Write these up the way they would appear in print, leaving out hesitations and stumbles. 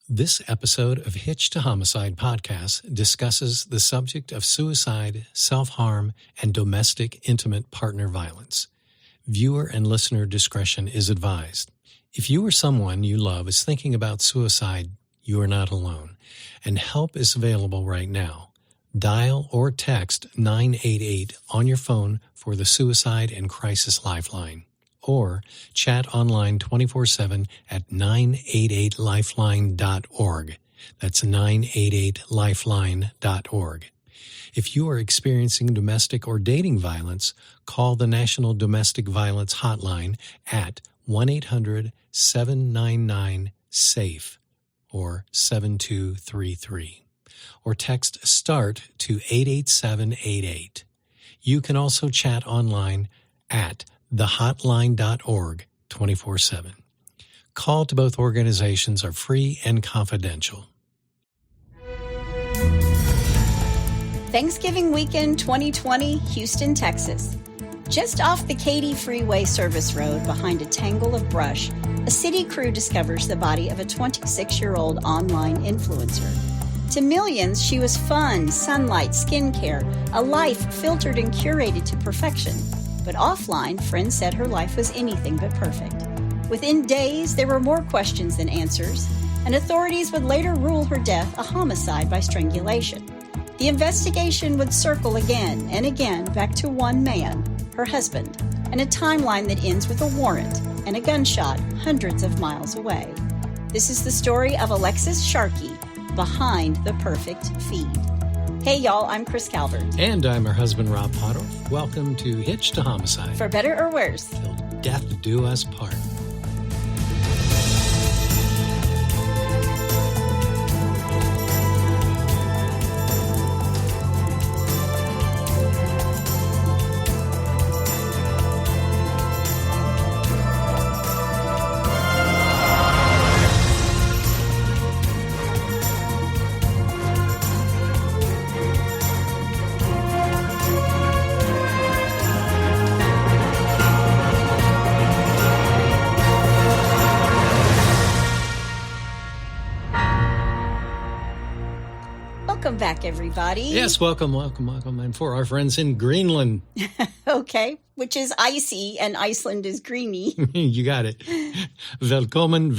This episode of Hitched to Homicide podcast discusses the subject of suicide, self-harm, and domestic intimate partner violence. Viewer and listener discretion is advised. If you or someone you love is thinking about suicide, you are not alone, and help is available right now. Dial or text 988 on your phone for the Suicide and Crisis Lifeline, or chat online 24/7 at 988lifeline.org. That's 988lifeline.org. If you are experiencing domestic or dating violence, call the National Domestic Violence Hotline at 1-800-799-SAFE or 7233. Or text START to 88788. You can also chat online at thehotline.org 24/7. Call to both organizations are free and confidential. Thanksgiving weekend 2020, Houston, Texas. Just off the Katy Freeway service road behind a tangle of brush, a city crew discovers the body of a 26-year-old online influencer. To millions, she was fun, sunlight, skincare, a life filtered and curated to perfection. But offline, friends said her life was anything but perfect. Within days, there were more questions than answers, and authorities would later rule her death a homicide by strangulation. The investigation would circle again and again back to one man, her husband, and a timeline that ends with a warrant and a gunshot hundreds of miles away. This is the story of Alexis Sharkey, behind the perfect feed. Hey, y'all, I'm Chris Calvert. And I'm her husband, Rob Potter. Welcome to Hitched to Homicide. For better or worse. Till death do us part. Welcome back, everybody. Yes, welcome. And for our friends in Greenland. Okay, which is icy and Iceland is greeny. You got it. Velkommen.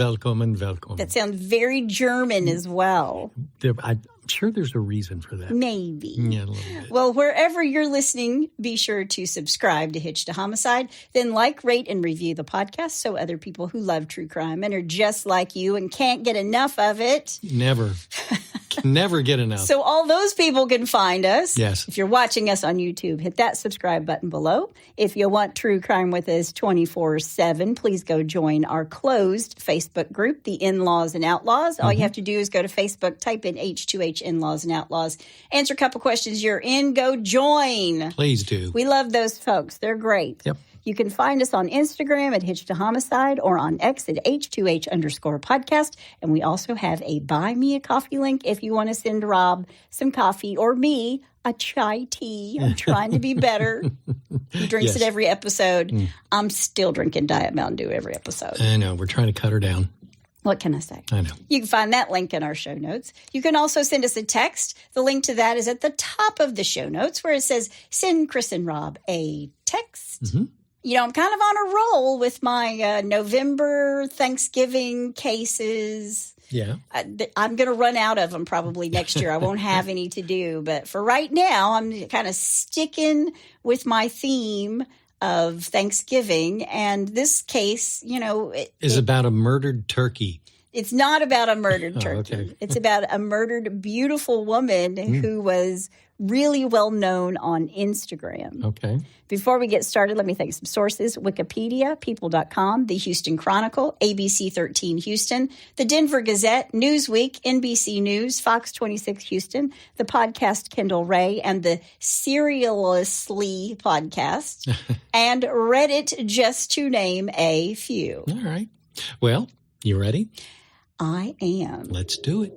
That sounds very German as well. I'm sure there's a reason for that. Maybe. Yeah, a little bit. Well, wherever you're listening, be sure to subscribe to Hitched to Homicide. Then like, rate, and review the podcast so other people who love true crime and are just like you and can't get enough of it. Never. Can never get enough. So all those people can find us. Yes. If you're watching us on YouTube, hit that subscribe button below. If you want true crime with us 24/7, please go join our closed Facebook group, The In-Laws and Outlaws. All you have to do is go to Facebook, type in H2H In-Laws and Outlaws, answer a couple questions. You're in, go join. Please do. We love those folks. They're great. Yep. You can find us on Instagram at Hitched to Homicide or on X at H2H_podcast. And we also have a Buy Me a Coffee link if you want to send Rob some coffee or me a chai tea. I'm trying to be better. He drinks it every episode. I'm still drinking Diet Mountain Dew every episode. I know. We're trying to cut her down. What can I say? I know. You can find that link in our show notes. You can also send us a text. The link to that is at the top of the show notes where it says, send Chris and Rob a text. Mm-hmm. You know, I'm kind of on a roll with my November Thanksgiving cases. Yeah. I'm going to run out of them probably next year. I won't have any to do. But for right now, I'm kind of sticking with my theme of Thanksgiving. And this case, you know, is about a murdered turkey. It's not about a murdered turkey. Okay. It's about a murdered, beautiful woman who was really well known on Instagram. Okay. Before we get started, let me thank some sources. Wikipedia, People.com, The Houston Chronicle, ABC 13 Houston, The Denver Gazette, Newsweek, NBC News, Fox 26 Houston, the podcast Kendall Ray, and the Seriously podcast, and Reddit, just to name a few. All right. Well, you ready? I am. Let's do it.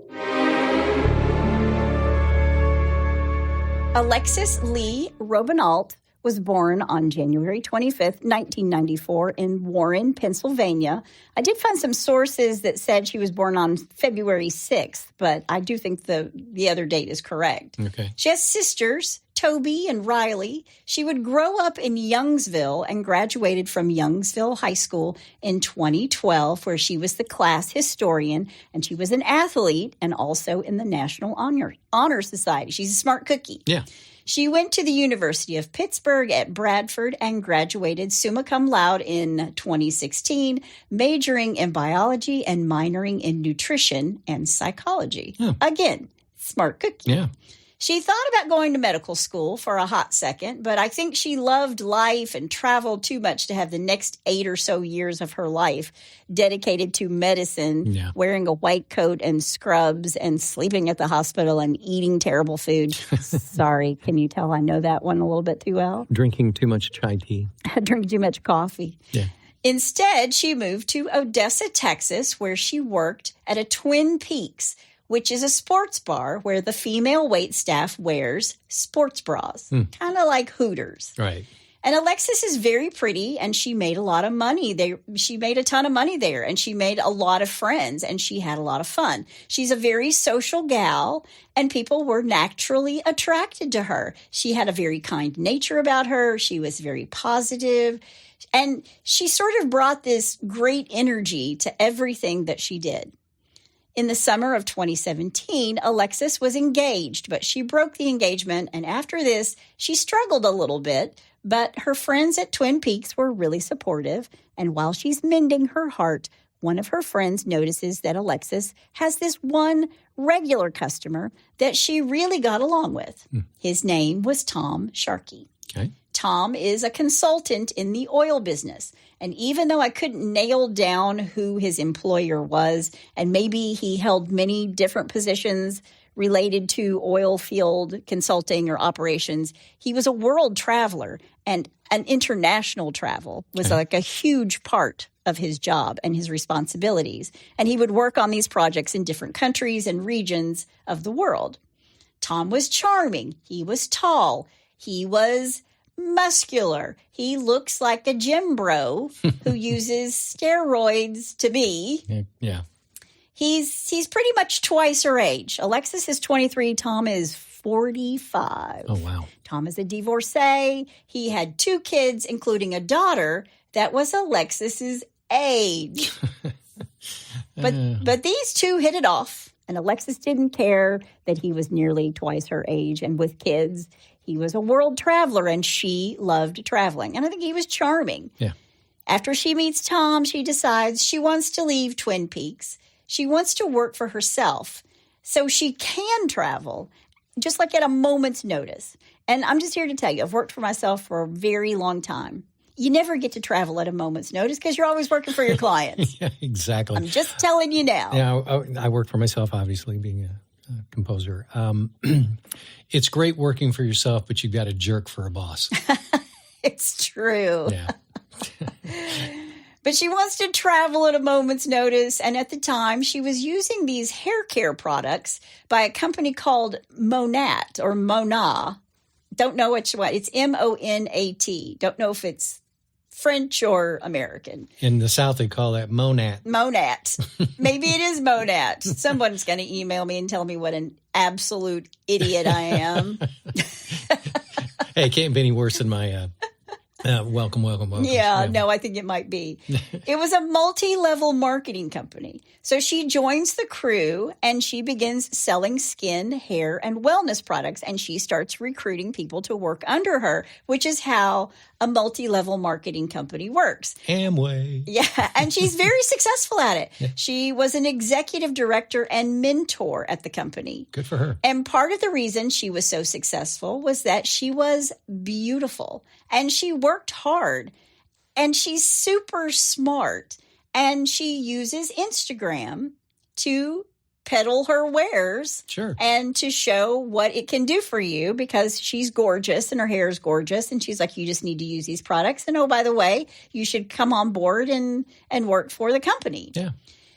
Alexis Leigh Sharkey was born on January 25th, 1994 in Warren, Pennsylvania. I did find some sources that said she was born on February 6th, but I do think the other date is correct. Okay. She has sisters, Toby and Riley. She would grow up in Youngsville and graduated from Youngsville High School in 2012, where she was the class historian, and she was an athlete and also in the National Honor Society. She's a smart cookie. Yeah. She went to the University of Pittsburgh at Bradford and graduated summa cum laude in 2016, majoring in biology and minoring in nutrition and psychology. Again, smart cookie. Yeah. She thought about going to medical school for a hot second, but I think she loved life and traveled too much to have the next 8 or so years of her life dedicated to medicine, wearing a white coat and scrubs and sleeping at the hospital and eating terrible food. Sorry, can you tell I know that one a little bit too well? Drinking too much chai tea. Drinking too much coffee. Yeah. Instead, she moved to Odessa, Texas, where she worked at a Twin Peaks, which is a sports bar where the female wait staff wears sports bras, kind of like Hooters. Right. And Alexis is very pretty, and she made a lot of money. She made a ton of money there, and she made a lot of friends, and she had a lot of fun. She's a very social gal, and people were naturally attracted to her. She had a very kind nature about her. She was very positive, and she sort of brought this great energy to everything that she did. In the summer of 2017, Alexis was engaged, but she broke the engagement, and after this, she struggled a little bit, but her friends at Twin Peaks were really supportive, and while she's mending her heart, one of her friends notices that Alexis has this one regular customer that she really got along with. His name was Tom Sharkey. Okay. Tom is a consultant in the oil business. And even though I couldn't nail down who his employer was, and maybe he held many different positions related to oil field consulting or operations, he was a world traveler, and an international travel was like a huge part of his job and his responsibilities. And he would work on these projects in different countries and regions of the world. Tom was charming. He was tall. He was muscular. He looks like a gym bro who uses steroids to me. Yeah. He's pretty much twice her age. Alexis is 23. Tom is 45. Oh, wow. Tom is a divorcee. He had 2 kids, including a daughter that was Alexis's age. But these 2 hit it off, and Alexis didn't care that he was nearly twice her age. And with kids, he was a world traveler, and she loved traveling. And I think he was charming. Yeah. After she meets Tom, she decides she wants to leave Twin Peaks. She wants to work for herself so she can travel, just like at a moment's notice. And I'm just here to tell you, I've worked for myself for a very long time. You never get to travel at a moment's notice because you're always working for your clients. Yeah, exactly. I'm just telling you now. Yeah, I work for myself, obviously, being a composer. It's great working for yourself, but you've got a jerk for a boss. It's true. Yeah. But she wants to travel at a moment's notice, and at the time, she was using these hair care products by a company called Monat or Mona. Don't know which one. It's Monat. Don't know if it's French or American. In the South, they call that Monat. Monat. Maybe it is Monat. Someone's going to email me and tell me what an absolute idiot I am. Hey, it can't be any worse than my welcome. Yeah, no, I think it might be. It was a multi-level marketing company. So she joins the crew and she begins selling skin, hair, and wellness products. And she starts recruiting people to work under her, which is how a multi-level marketing company works. Amway. Yeah, and she's very successful at it. Yeah. She was an executive director and mentor at the company. Good for her. And part of the reason she was so successful was that she was beautiful and she worked hard and she's super smart and she uses Instagram to peddle her wares. Sure. And to show what it can do for you because she's gorgeous and her hair is gorgeous. And she's like, you just need to use these products. And oh, by the way, you should come on board and work for the company. Yeah.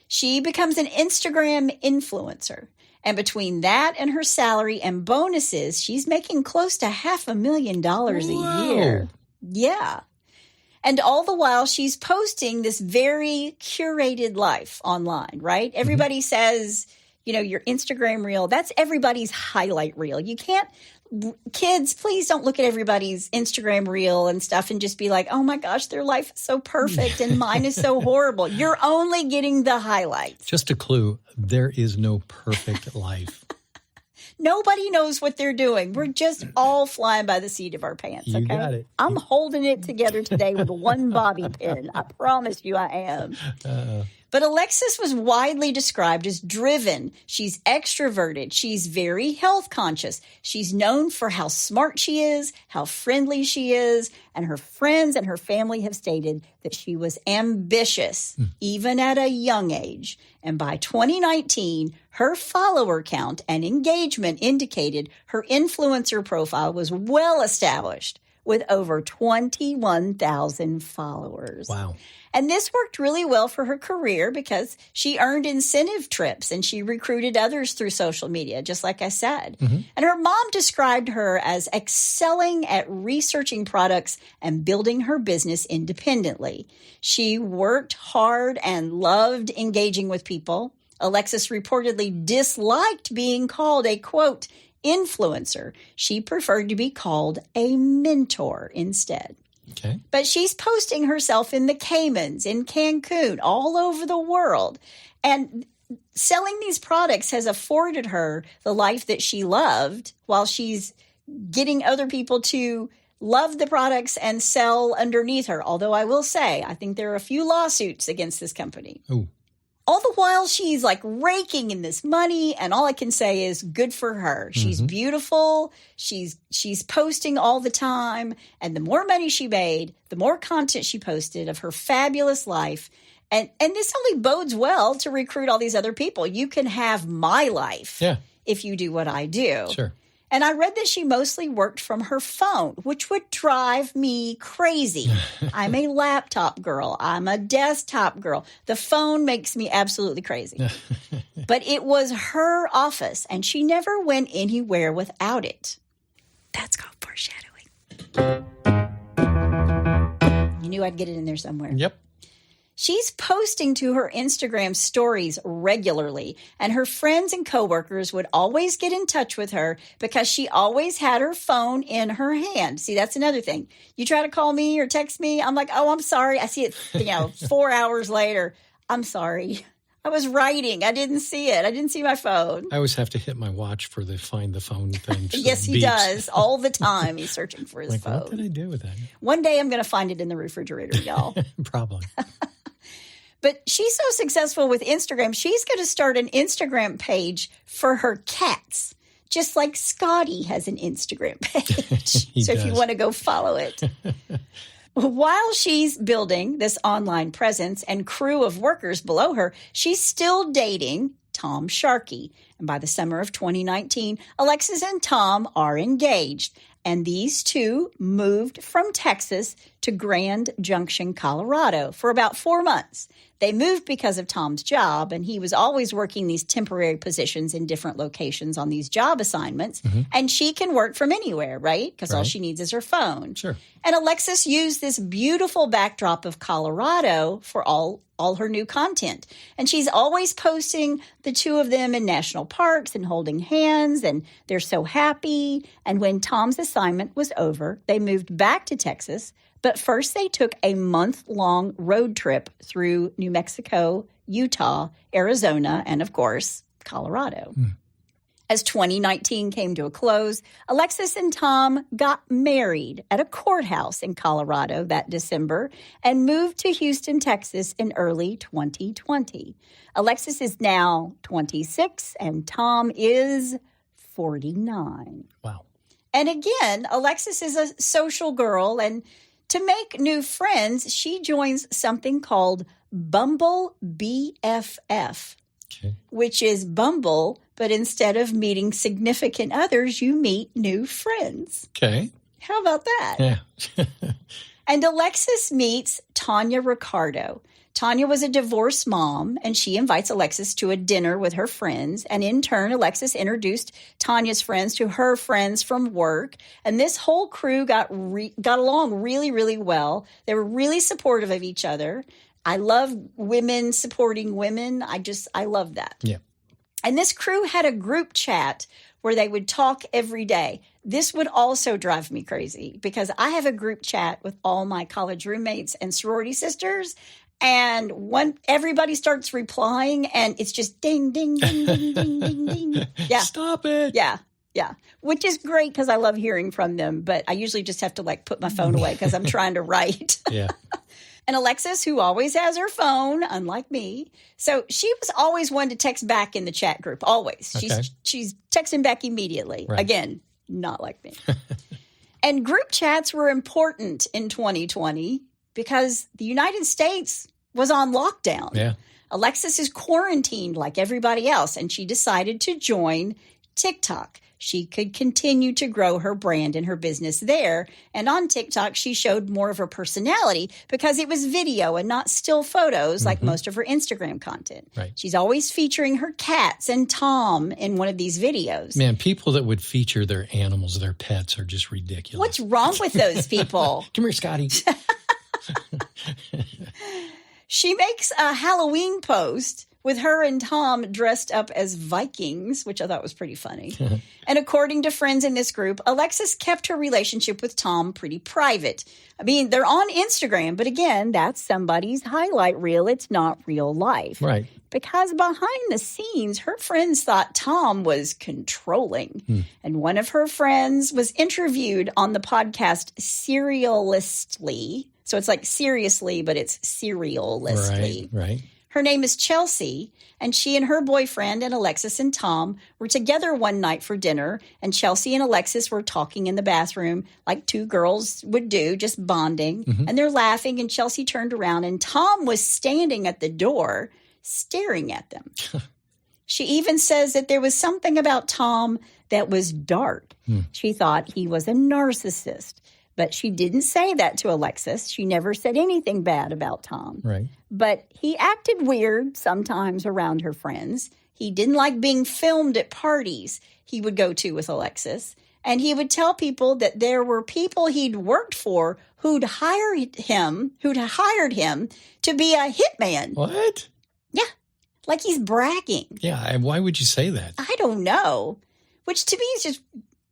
She becomes an Instagram influencer. And between that and her salary and bonuses, she's making close to $500,000 a year. Yeah. And all the while, she's posting this very curated life online, right? Everybody says, your Instagram reel, that's everybody's highlight reel. You can't, kids, please don't look at everybody's Instagram reel and stuff and just be like, oh my gosh, their life is so perfect and mine is so horrible. You're only getting the highlights. Just a clue, there is no perfect life. Nobody knows what they're doing. We're just all flying by the seat of our pants. Okay? You got it. I'm holding it together today with one bobby pin. I promise you I am. But Alexis was widely described as driven. She's extroverted. She's very health conscious. She's known for how smart she is, how friendly she is, and her friends and her family have stated that she was ambitious, even at a young age. And by 2019, her follower count and engagement indicated her influencer profile was well established with over 21,000 followers. Wow. And this worked really well for her career because she earned incentive trips and she recruited others through social media, just like I said. And her mom described her as excelling at researching products and building her business independently. She worked hard and loved engaging with people. Alexis reportedly disliked being called a, quote, influencer. She preferred to be called a mentor instead. Okay. But she's posting herself in the Caymans, in Cancun, all over the world. And selling these products has afforded her the life that she loved while she's getting other people to love the products and sell underneath her. Although I will say, I think there are a few lawsuits against this company. Ooh. All the while she's like raking in this money, and all I can say is good for her. She's beautiful. She's posting all the time. And the more money she made, the more content she posted of her fabulous life. And this only bodes well to recruit all these other people. You can have my life if you do what I do. Sure. And I read that she mostly worked from her phone, which would drive me crazy. I'm a laptop girl. I'm a desktop girl. The phone makes me absolutely crazy. But it was her office, and she never went anywhere without it. That's called foreshadowing. You knew I'd get it in there somewhere. Yep. She's posting to her Instagram stories regularly, and her friends and coworkers would always get in touch with her because she always had her phone in her hand. See, that's another thing. You try to call me or text me, I'm like, oh, I'm sorry. I see it, 4 hours later. I'm sorry. I was writing. I didn't see it. I didn't see my phone. I always have to hit my watch for the find the phone thing. So yes, he does. All the time he's searching for his phone. What did I do with that? One day I'm going to find it in the refrigerator, y'all. Probably. But she's so successful with Instagram, she's going to start an Instagram page for her cats, just like Scotty has an Instagram page. So if you want to go follow it. While she's building this online presence and crew of workers below her, she's still dating Tom Sharkey. And by the summer of 2019, Alexis and Tom are engaged. And these two moved from Texas to Grand Junction, Colorado for about 4 months. They moved because of Tom's job, and he was always working these temporary positions in different locations on these job assignments. And she can work from anywhere, right? Because all she needs is her phone. Sure. And Alexis used this beautiful backdrop of Colorado for all her new content. And she's always posting the two of them in national parks and holding hands, and they're so happy. And when Tom's assignment was over, they moved back to Texas. But first they took a month-long road trip through New Mexico, Utah, Arizona, and of course, Colorado. As 2019 came to a close, Alexis and Tom got married at a courthouse in Colorado that December and moved to Houston, Texas in early 2020. Alexis is now 26 and Tom is 49. Wow. And again, Alexis is a social girl, and to make new friends, she joins something called Bumble BFF, which is Bumble, but instead of meeting significant others, you meet new friends. Okay. How about that? Yeah. And Alexis meets Tanya Ricardo. Tanya was a divorced mom, and she invites Alexis to a dinner with her friends. And in turn, Alexis introduced Tanya's friends to her friends from work. And this whole crew got along really, really well. They were really supportive of each other. I love women supporting women. I love that. Yeah. And this crew had a group chat where they would talk every day. This would also drive me crazy because I have a group chat with all my college roommates and sorority sisters. And when everybody starts replying and it's just ding, ding, ding, ding, ding, ding, ding. Yeah. Stop it. Yeah. Yeah. Which is great because I love hearing from them. But I usually just have to put my phone away because I'm trying to write. Yeah. And Alexis, who always has her phone, unlike me, so she was always one to text back in the chat group, always. Okay. She's texting back immediately. Right. Again, not like me. And group chats were important in 2020 because the United States was on lockdown. Yeah. Alexis is quarantined like everybody else, and she decided to join TikTok. She could continue to grow her brand and her business there. And on TikTok, she showed more of her personality because it was video and not still photos like most of her Instagram content. Right. She's always featuring her cats and Tom in one of these videos. Man, people that would feature their animals, their pets, are just ridiculous. What's wrong with those people? Come here, Scotty. She makes a Halloween post with her and Tom dressed up as Vikings, which I thought was pretty funny. And according to friends in this group, Alexis kept her relationship with Tom pretty private. I mean, they're on Instagram, but again, that's somebody's highlight reel. It's not real life. Right. Because behind the scenes, her friends thought Tom was controlling. And one of her friends was interviewed on the podcast Serialistly. So it's like seriously, but it's serialistly. Right. Her name is Chelsea, and she and her boyfriend and Alexis and Tom were together one night for dinner, and Chelsea and Alexis were talking in the bathroom like two girls would do, just bonding, and they're laughing, and Chelsea turned around, and Tom was standing at the door staring at them. She even says that there was something about Tom that was dark. She thought he was a narcissist. But she didn't say that to Alexis. She never said anything bad about Tom. Right. But he acted weird sometimes around her friends. He didn't like being filmed at parties he would go to with Alexis. And he would tell people that there were people he'd worked for who'd hired him to be a hitman. What? Yeah. Like he's bragging. Yeah. And why would you say that? I don't know. Which to me is just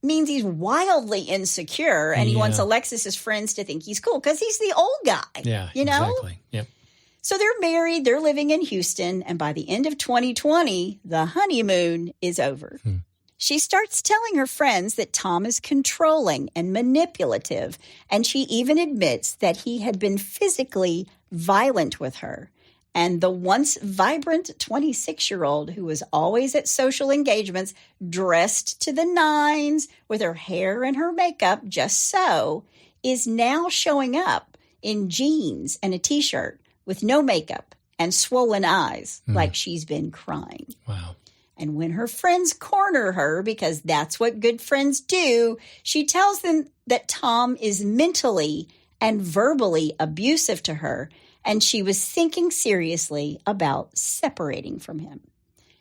means he's wildly insecure and he wants Alexis's friends to think he's cool because he's the old guy. Yeah, you know? Exactly. Yep. So they're married, they're living in Houston, and by the end of 2020, the honeymoon is over. She starts telling her friends that Tom is controlling and manipulative, and she even admits that he had been physically violent with her. And the once vibrant 26-year-old who was always at social engagements, dressed to the nines with her hair and her makeup just so, is now showing up in jeans and a T-shirt with no makeup and swollen eyes like she's been crying. Wow. And when her friends corner her, because that's what good friends do, she tells them that Tom is mentally and verbally abusive to her, and she was thinking seriously about separating from him.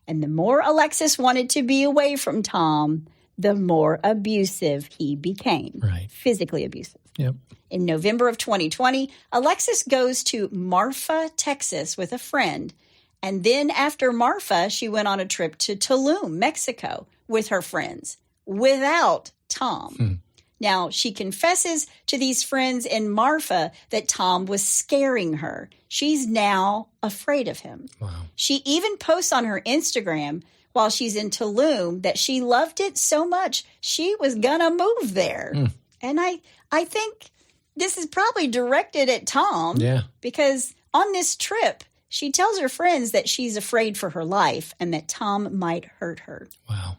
And the more Alexis wanted to be away from Tom, the more abusive he became. Right. Physically abusive. Yep. In November of 2020, Alexis goes to Marfa, Texas with a friend. And then after Marfa, she went on a trip to Tulum, Mexico with her friends without Tom. Now, she confesses to these friends in Marfa that Tom was scaring her. She's now afraid of him. Wow. She even posts on her Instagram while she's in Tulum that she loved it so much she was gonna move there. And I think this is probably directed at Tom. Yeah. Because on this trip, she tells her friends that she's afraid for her life and that Tom might hurt her. Wow.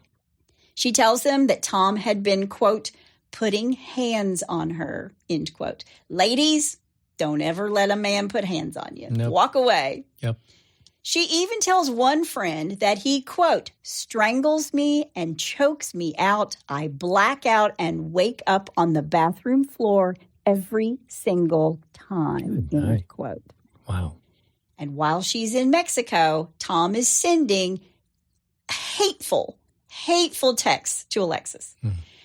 She tells them that Tom had been, quote, putting hands on her, end quote. Ladies, don't ever let a man put hands on you. Nope. Walk away. Yep. She even tells one friend that he, quote, strangles me and chokes me out. I black out and wake up on the bathroom floor every single time, Good night. end quote. Wow. And while she's in Mexico, Tom is sending hateful texts to Alexis.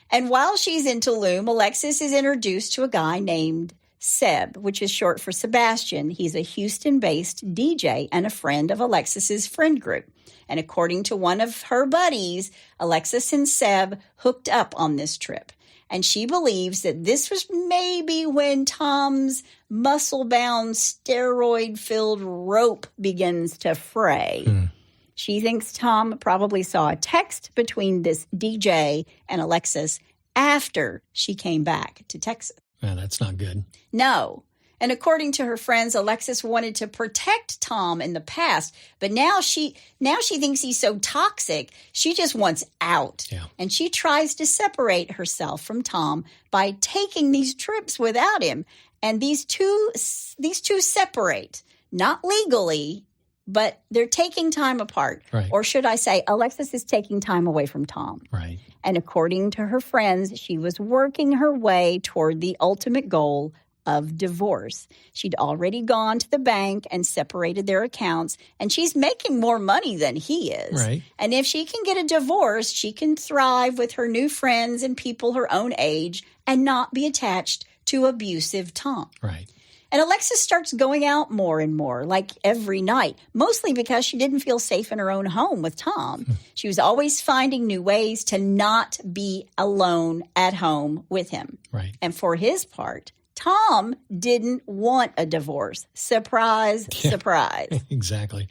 And while she's in Tulum, Alexis is introduced to a guy named Seb, which is short for Sebastian. He's a Houston-based DJ and a friend of Alexis's friend group. And according to one of her buddies, Alexis and Seb hooked up on this trip. And she believes that this was maybe when Tom's muscle-bound, steroid-filled rope begins to fray. She thinks Tom probably saw a text between this DJ and Alexis after she came back to Texas. Well, that's not good. No. And according to her friends, Alexis wanted to protect Tom in the past, but now she thinks he's so toxic, she just wants out. Yeah. And she tries to separate herself from Tom by taking these trips without him. And these two separate, not legally, but they're taking time apart. Right. Or should I say, Alexis is taking time away from Tom. Right. And according to her friends, she was working her way toward the ultimate goal of divorce. She'd already gone to the bank and separated their accounts, and she's making more money than he is. Right. And if she can get a divorce, she can thrive with her new friends and people her own age and not be attached to abusive Tom. Right. And Alexis starts going out more and more, like every night, mostly because she didn't feel safe in her own home with Tom. She was always finding new ways to not be alone at home with him. Right. And for his part, Tom didn't want a divorce. Surprise, surprise. Exactly.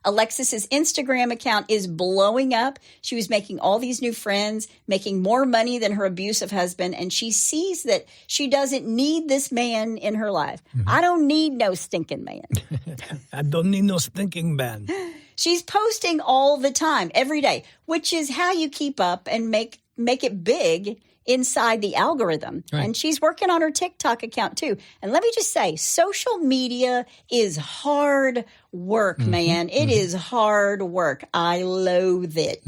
Alexis's Instagram account is blowing up. She was making all these new friends, making more money than her abusive husband, and she sees that she doesn't need this man in her life. I don't need no stinking man. I don't need no stinking man. She's posting all the time, every day, which is how you keep up and make it big inside the algorithm. Right. And she's working on her TikTok account too. And let me just say, social media is hard work, man. It is hard work. I loathe it,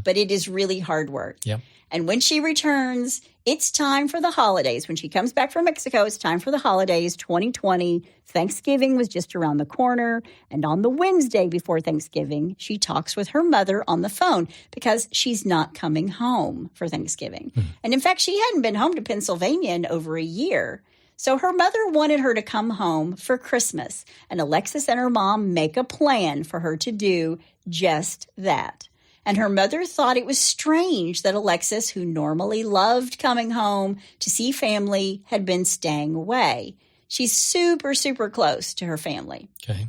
but it is really hard work. Yep. And when she returns, it's time for the holidays. When she comes back from Mexico, it's time for the holidays, 2020. Thanksgiving was just around the corner. And on the Wednesday before Thanksgiving, she talks with her mother on the phone because she's not coming home for Thanksgiving. And in fact, she hadn't been home to Pennsylvania in over a year. So her mother wanted her to come home for Christmas. And Alexis and her mom make a plan for her to do just that. And her mother thought it was strange that Alexis, who normally loved coming home to see family, had been staying away. She's super, super close to her family. Okay.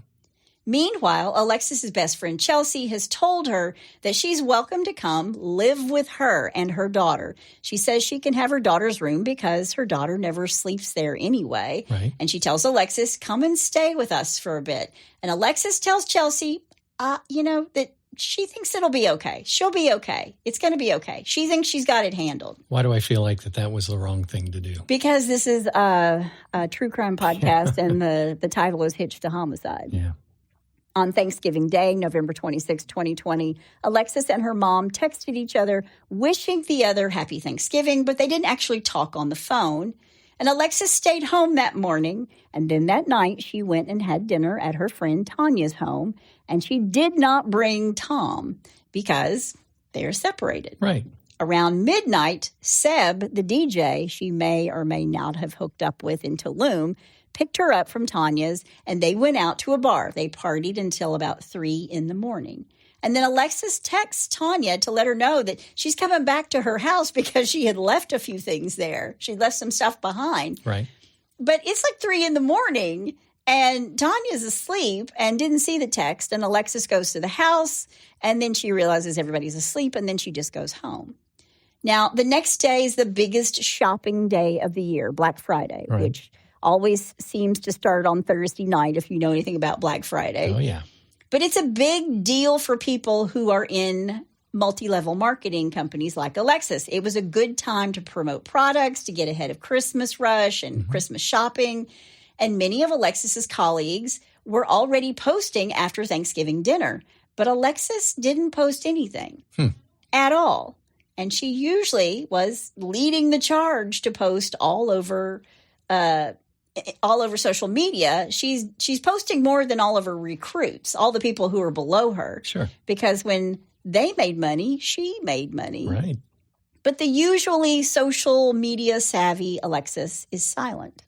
Meanwhile, Alexis's best friend Chelsea has told her that she's welcome to come live with her and her daughter. She says she can have her daughter's room because her daughter never sleeps there anyway. Right. And she tells Alexis, come and stay with us for a bit. And Alexis tells Chelsea, that she thinks it'll be okay. She'll be okay. It's going to be okay. She thinks she's got it handled. Why do I feel like that was the wrong thing to do? Because this is a true crime podcast and the title is Hitched to Homicide. Yeah. On Thanksgiving Day, November 26, 2020, Alexis and her mom texted each other wishing the other happy Thanksgiving, but they didn't actually talk on the phone. And Alexis stayed home that morning, and then that night she went and had dinner at her friend Tanya's home, and she did not bring Tom because they're separated. Right. Around midnight, Seb, the DJ she may or may not have hooked up with in Tulum, picked her up from Tanya's, and they went out to a bar. They partied until about 3 a.m. And then Alexis texts Tanya to let her know that she's coming back to her house because she had left a few things there. She left some stuff behind. Right. But it's like 3 a.m, and Tanya's asleep and didn't see the text. And Alexis goes to the house, and then she realizes everybody's asleep, and then she just goes home. Now, the next day is the biggest shopping day of the year, Black Friday, Right. which always seems to start on Thursday night if you know anything about Black Friday. Oh, yeah. But it's a big deal for people who are in multi-level marketing companies like Alexis. It was a good time to promote products, to get ahead of Christmas rush and Christmas shopping. And many of Alexis's colleagues were already posting after Thanksgiving dinner. But Alexis didn't post anything at all. And she usually was leading the charge to post all over all over social media, she's posting more than all of her recruits, all the people who are below her. Sure. Because when they made money, she made money. Right. But the usually social media savvy Alexis is silent.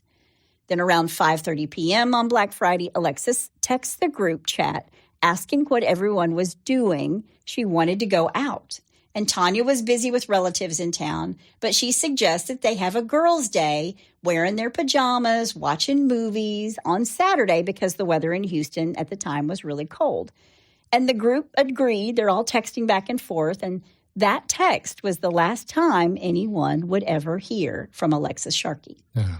Then around 5:30 p.m. on Black Friday, Alexis texts the group chat asking what everyone was doing. She wanted to go out. And Tanya was busy with relatives in town, but she suggests that they have a girls' day wearing their pajamas, watching movies on Saturday because the weather in Houston at the time was really cold. And the group agreed. They're all texting back and forth. And that text was the last time anyone would ever hear from Alexis Sharkey. Uh-huh.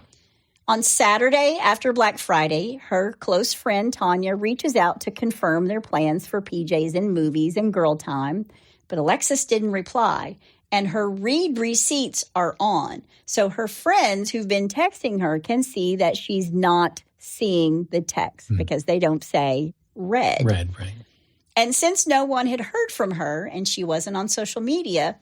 On Saturday, after Black Friday, her close friend Tanya reaches out to confirm their plans for PJs and movies and girl time. But Alexis didn't reply, and her read receipts are on. So her friends who've been texting her can see that she's not seeing the text because they don't say read. Read, right. And since no one had heard from her and she wasn't on social media,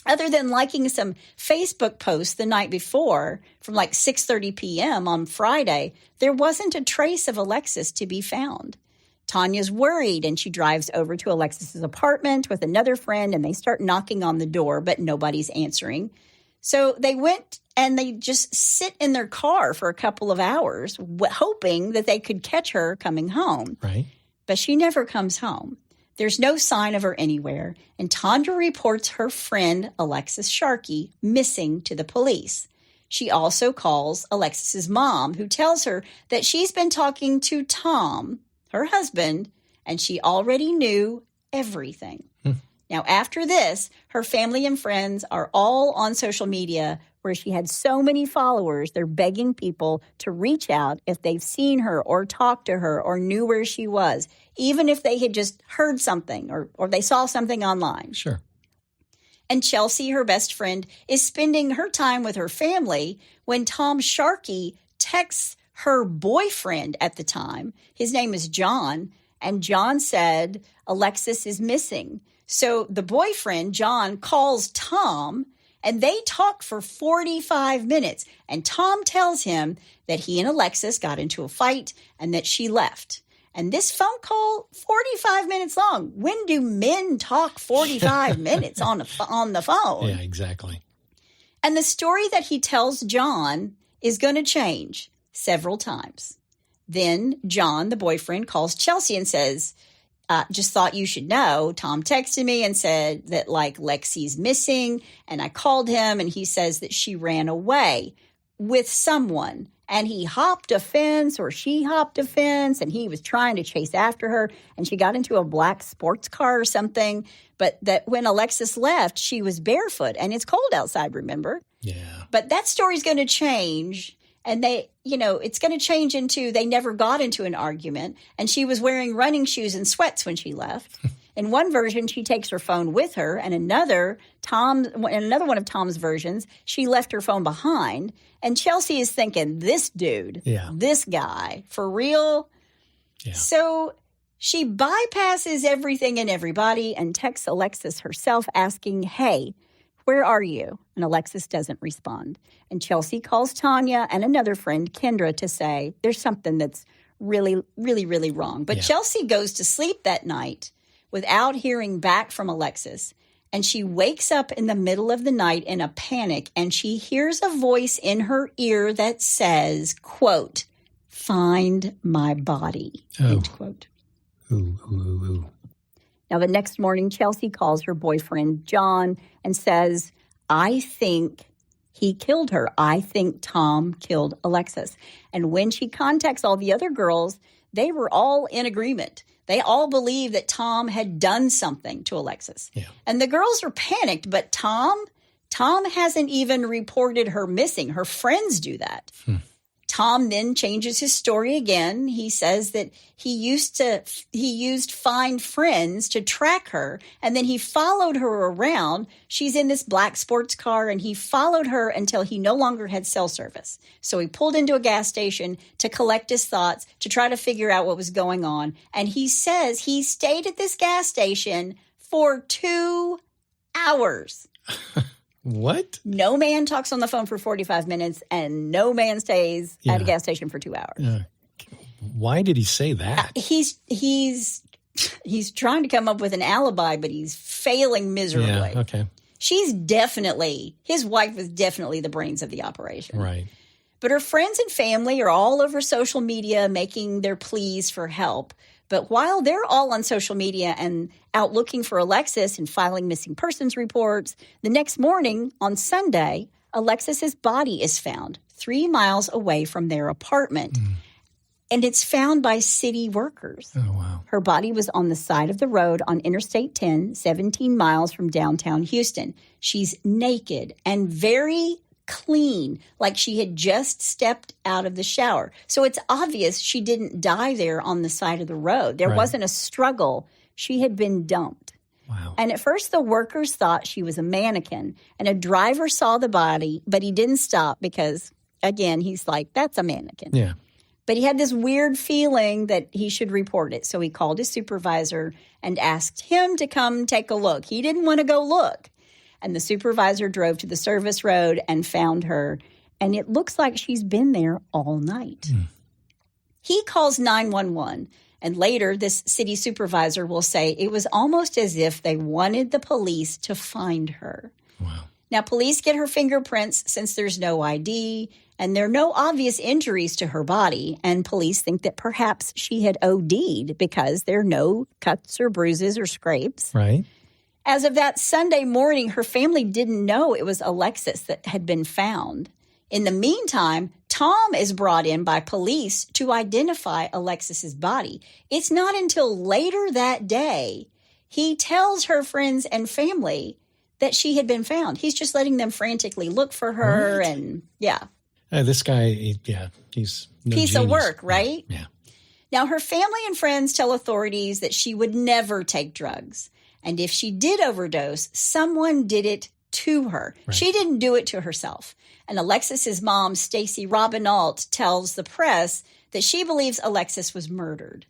other than liking some Facebook posts the night before from like 6:30 p.m. on Friday, there wasn't a trace of Alexis to be found. Tanya's worried, and she drives over to Alexis's apartment with another friend, and they start knocking on the door, but nobody's answering. So they went and they just sit in their car for a couple of hours, hoping that they could catch her coming home. Right. But she never comes home. There's no sign of her anywhere, and Tanya reports her friend, Alexis Sharkey, missing to the police. She also calls Alexis's mom, who tells her that she's been talking to Tom, her husband, and she already knew everything. Now, after this, her family and friends are all on social media where she had so many followers, they're begging people to reach out if they've seen her or talked to her or knew where she was, even if they had just heard something or they saw something online. Sure. And Chelsea, her best friend, is spending her time with her family when Tom Sharkey texts her boyfriend at the time. His name is John, and John said Alexis is missing. So the boyfriend, John, calls Tom, and they talk for 45 minutes. And Tom tells him that he and Alexis got into a fight and that she left. And this phone call, 45 minutes long. When do men talk 45 minutes on the phone? Yeah, exactly. And the story that he tells John is going to change several times. Then John, the boyfriend, calls Chelsea and says, just thought you should know, Tom texted me and said that, like, Lexi's missing, and I called him, and he says that she ran away with someone, and he hopped a fence, or she hopped a fence, and he was trying to chase after her, and she got into a black sports car or something, but that when Alexis left, she was barefoot, and it's cold outside, remember? Yeah. But that story's going to change. And it's going to change into they never got into an argument. And she was wearing running shoes and sweats when she left. In one version, she takes her phone with her. And in another one of Tom's versions, she left her phone behind. And Chelsea is thinking, this dude, this guy, for real? Yeah. So she bypasses everything and everybody and texts Alexis herself asking, hey, where are you? And Alexis doesn't respond. And Chelsea calls Tanya and another friend, Kendra, to say there's something that's really, really, really wrong. But Chelsea goes to sleep that night without hearing back from Alexis. And she wakes up in the middle of the night in a panic, and she hears a voice in her ear that says, quote, find my body, end quote. Ooh. Now, the next morning, Chelsea calls her boyfriend, John, and says, I think he killed her. I think Tom killed Alexis. And when she contacts all the other girls, they were all in agreement. They all believe that Tom had done something to Alexis. Yeah. And the girls are panicked, but Tom hasn't even reported her missing. Her friends do that. Tom then changes his story again. He says that he used find friends to track her, and then he followed her around. She's in this black sports car, and he followed her until he no longer had cell service. So he pulled into a gas station to collect his thoughts, to try to figure out what was going on. And he says he stayed at this gas station for 2 hours. What? No man talks on the phone for 45 minutes, and no man stays at a gas station for 2 hours. Why did he say that? He's trying to come up with an alibi, but he's failing miserably. Yeah, okay. His wife was definitely the brains of the operation. Right. But her friends and family are all over social media making their pleas for help. But while they're all on social media and out looking for Alexis and filing missing persons reports, the next morning on Sunday, Alexis's body is found 3 miles away from their apartment. And it's found by city workers. Oh, wow. Her body was on the side of the road on Interstate 10, 17 miles from downtown Houston. She's naked and very clean, like she had just stepped out of the shower. So it's obvious she didn't die there on the side of the road. There wasn't a struggle. She had been dumped. Wow. And at first the workers thought she was a mannequin, and a driver saw the body, but he didn't stop because, again, he's like, that's a mannequin. Yeah. But he had this weird feeling that he should report it. So he called his supervisor and asked him to come take a look. He didn't want to go look. And the supervisor drove to the service road and found her. And it looks like she's been there all night. He calls 911. And later, this city supervisor will say it was almost as if they wanted the police to find her. Wow. Now, police get her fingerprints since there's no ID, and there are no obvious injuries to her body. And police think that perhaps she had OD'd because there are no cuts or bruises or scrapes. Right. As of that Sunday morning, her family didn't know it was Alexis that had been found. In the meantime, Tom is brought in by police to identify Alexis's body. It's not until later that day he tells her friends and family that she had been found. He's just letting them frantically look for her. Right. And This guy, he's no piece genius. of work, right? Yeah. Now, her family and friends tell authorities that she would never take drugs. And if she did overdose, someone did it to her. Right. She didn't do it to herself. And Alexis's mom, Stacy Robinault, tells the press that she believes Alexis was murdered.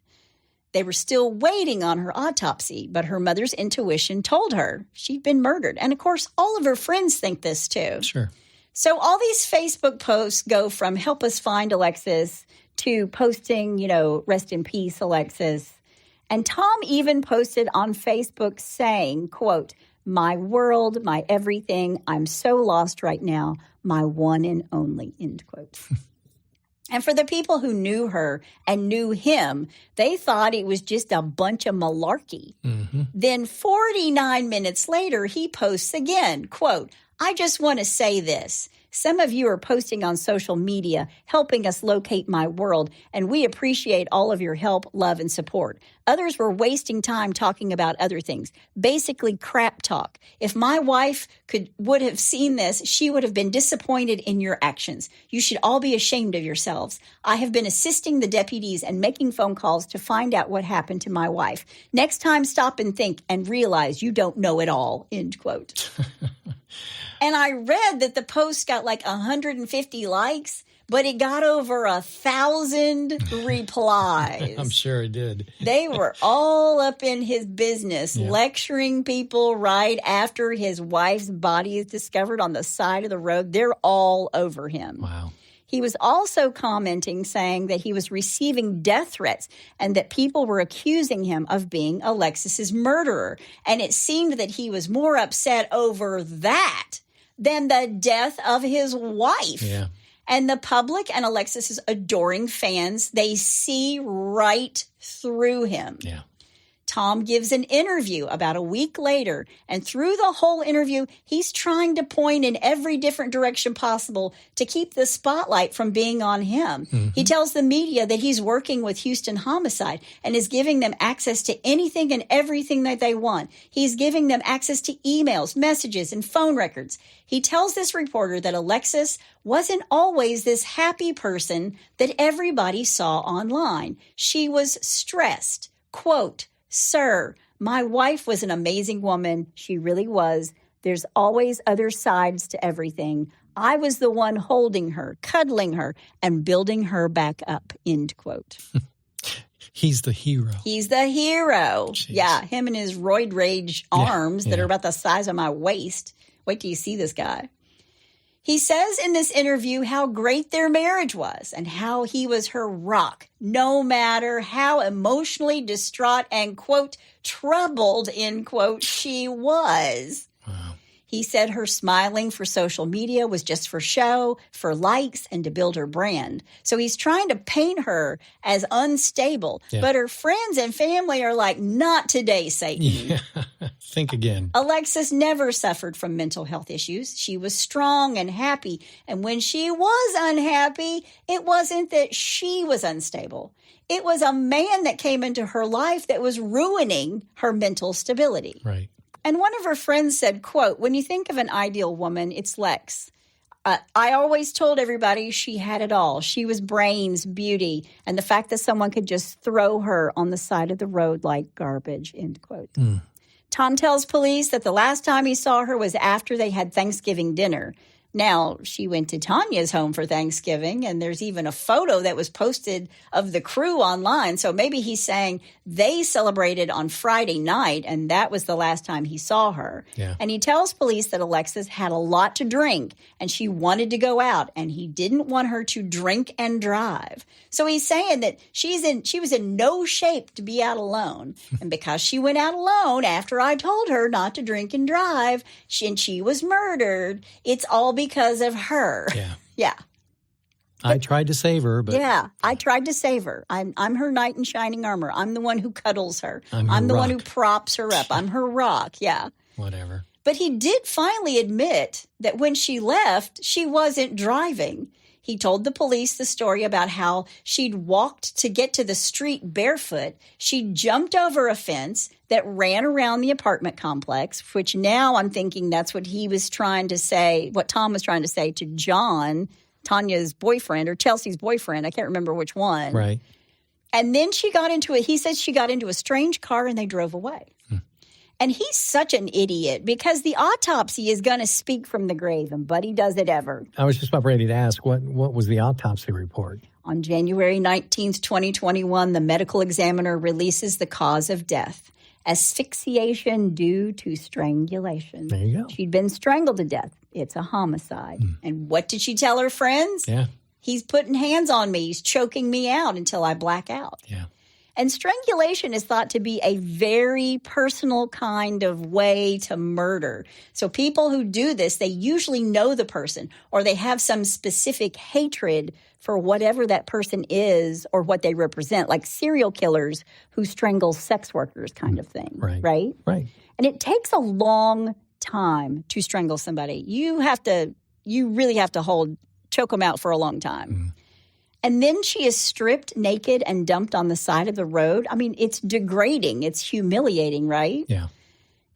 They were still waiting on her autopsy, but her mother's intuition told her she'd been murdered. And of course, all of her friends think this too. Sure. So all these Facebook posts go from help us find Alexis to posting, rest in peace, Alexis. And Tom even posted on Facebook saying, quote, "My world, my everything, I'm so lost right now, my one and only," end quote. And for the people who knew her and knew him, they thought it was just a bunch of malarkey. Mm-hmm. Then 49 minutes later, he posts again, quote, "I just want to say this. Some of you are posting on social media, helping us locate my world, and we appreciate all of your help, love, and support. Others were wasting time talking about other things, basically crap talk. If my wife would have seen this, she would have been disappointed in your actions. You should all be ashamed of yourselves. I have been assisting the deputies and making phone calls to find out what happened to my wife. Next time, stop and think and realize you don't know it all," end quote. And I read that the post got like 150 likes, but it got over 1,000 replies. I'm sure it did. They were all up in his business, lecturing people right after his wife's body is discovered on the side of the road. They're all over him. Wow. He was also commenting, saying that he was receiving death threats and that people were accusing him of being Alexis's murderer. And it seemed that he was more upset over that than the death of his wife. Yeah. And the public and Alexis's adoring fans, they see right through him. Yeah. Tom gives an interview about a week later, and through the whole interview, he's trying to point in every different direction possible to keep the spotlight from being on him. Mm-hmm. He tells the media that he's working with Houston Homicide and is giving them access to anything and everything that they want. He's giving them access to emails, messages, and phone records. He tells this reporter that Alexis wasn't always this happy person that everybody saw online. She was stressed. Quote, "Sir, my wife was an amazing woman. She really was. There's always other sides to everything. I was the one holding her, cuddling her, and building her back up," end quote. He's the hero. He's the hero. Jeez. Yeah, him and his roid rage arms that are about the size of my waist. Wait till you see this guy. He says in this interview how great their marriage was and how he was her rock, no matter how emotionally distraught and, quote, troubled, end quote, she was. Wow. He said her smiling for social media was just for show, for likes, and to build her brand. So he's trying to paint her as unstable. Yeah. But her friends and family are like, not today, Satan. Yeah. Think again. Alexis never suffered from mental health issues. She was strong and happy. And when she was unhappy, it wasn't that she was unstable. It was a man that came into her life that was ruining her mental stability. Right. And one of her friends said, quote, when you think of an ideal woman, it's Lex. I always told everybody she had it all. She was brains, beauty, and the fact that someone could just throw her on the side of the road like garbage, end quote. Tom tells police that the last time he saw her was after they had Thanksgiving dinner. Now, she went to Tanya's home for Thanksgiving, and there's even a photo that was posted of the crew online. So maybe he's saying they celebrated on Friday night, and that was the last time he saw her. Yeah. And he tells police that Alexis had a lot to drink, and she wanted to go out, and he didn't want her to drink and drive. So he's saying that she was in no shape to be out alone. And because she went out alone after I told her not to drink and drive, she was murdered, it's all because of her. Yeah. Yeah. I tried to save her, but... Yeah, I tried to save her. I'm her knight in shining armor. I'm the one who cuddles her. I'm the rock. one who props her up. I'm her rock, yeah. Whatever. But he did finally admit that when she left, she wasn't driving. He told the police the story about how she'd walked to get to the street barefoot. She jumped over a fence that ran around the apartment complex, which now I'm thinking that's what he was trying to say, what Tom was trying to say to John, Tanya's boyfriend, or Chelsea's boyfriend. I can't remember which one. Right. And then he said she got into a strange car and they drove away. And he's such an idiot because the autopsy is going to speak from the grave, and Buddy does it ever. I was just about ready to ask, what was the autopsy report? On January 19th, 2021, the medical examiner releases the cause of death, asphyxiation due to strangulation. There you go. She'd been strangled to death. It's a homicide. And what did she tell her friends? Yeah. He's putting hands on me. He's choking me out until I black out. Yeah. And strangulation is thought to be a very personal kind of way to murder. So people who do this, they usually know the person or they have some specific hatred for whatever that person is or what they represent, like serial killers who strangle sex workers kind of thing. Right. Right? Right. And it takes a long time to strangle somebody. You really have to choke them out for a long time. And then she is stripped naked and dumped on the side of the road. I mean, it's degrading. It's humiliating, right? Yeah.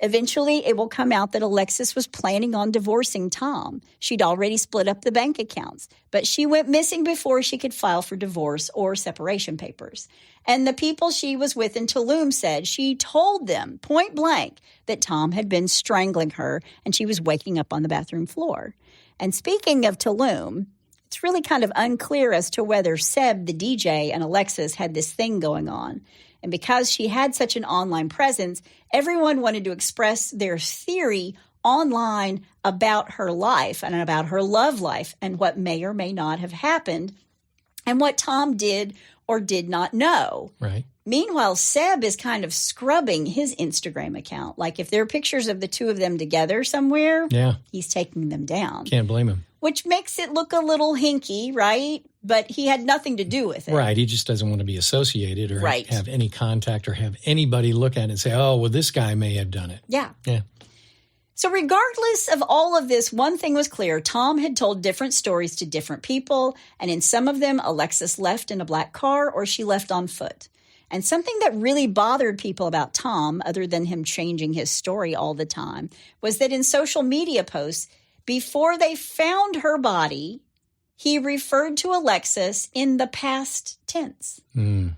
Eventually, it will come out that Alexis was planning on divorcing Tom. She'd already split up the bank accounts, but she went missing before she could file for divorce or separation papers. And the people she was with in Tulum said she told them point blank that Tom had been strangling her and she was waking up on the bathroom floor. And speaking of Tulum, it's really kind of unclear as to whether Seb, the DJ, and Alexis had this thing going on. And because she had such an online presence, everyone wanted to express their theory online about her life and about her love life and what may or may not have happened and what Tom did or did not know. Right. Meanwhile, Seb is kind of scrubbing his Instagram account. Like if there are pictures of the two of them together somewhere, he's taking them down. Can't blame him. Which makes it look a little hinky, right? But he had nothing to do with it. Right. He just doesn't want to be associated or Right. have any contact or have anybody look at it and say, oh, well, this guy may have done it. Yeah. Yeah. So regardless of all of this, one thing was clear. Tom had told different stories to different people, and in some of them, Alexis left in a black car or she left on foot. And something that really bothered people about Tom, other than him changing his story all the time, was that in social media posts, before they found her body, he referred to Alexis in the past tense. Then